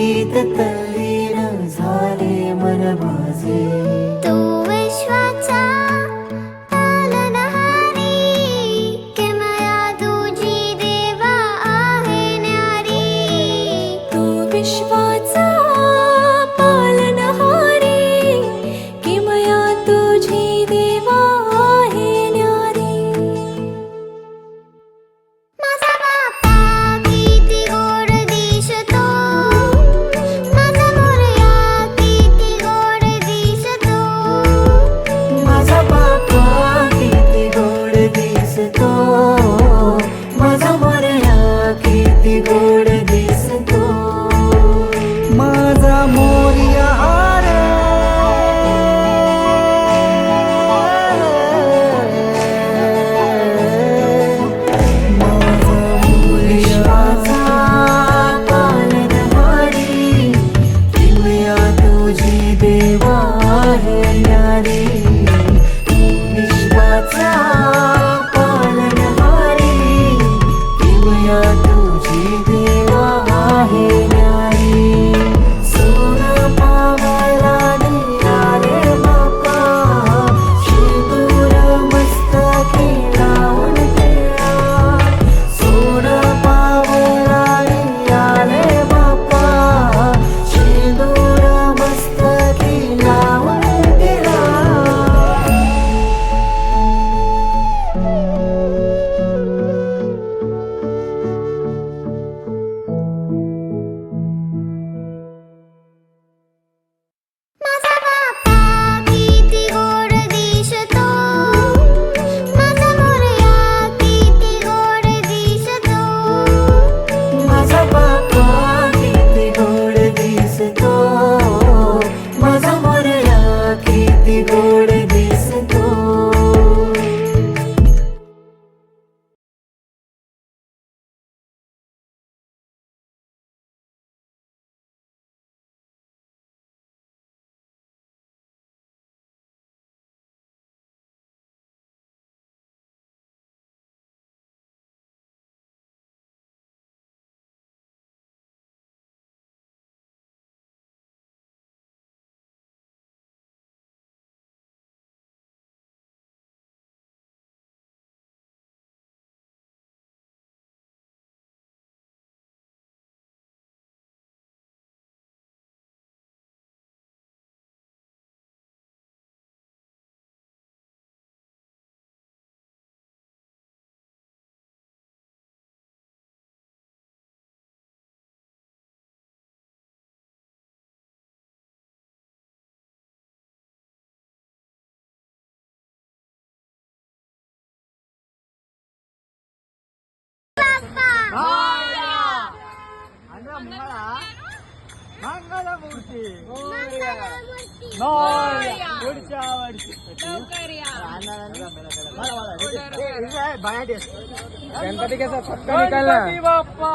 गीत तल्लीन झाले मन माझे. तू विश्वाचा पालनहारी, किमया तुझी देवा आहे न्यारी. तू विश्वाचा पालनहारी, किमया तुझी देवा आहे न्यारी. माझा बाप्पा किती गोड दिसतो, माझा मोरया किती गोड दिसतो. माझा बाप्पा किती गोड दिसतो, माझा मोरया किती गोड दिसतो. माझा मोरया रे, माझा मोरयाचा पालनहारी, किमया तुझी देवा आहे न्यारी. विश्वाचा पालनहारी, किमया तुझी देवा आहे न्यारी. सोनं पावाला निघाले बाप्पा, शेंदूर मस्तकी लावून ठेवा. सोनं पावाला निघाले बाप्पा, शेंदूर मस्तकी लावून ठेवा. माझा बाप्पा किती गोड दिसतो, माझा मोरया किती गोड दिसतो. माझा बाप्पा किती गोड दिसतो, माझा मोरया किती गोड दिसतो. मंगलमूर्ती पुढच्या वर्षी गणपती कसा पक्का निकालना. बाप्पा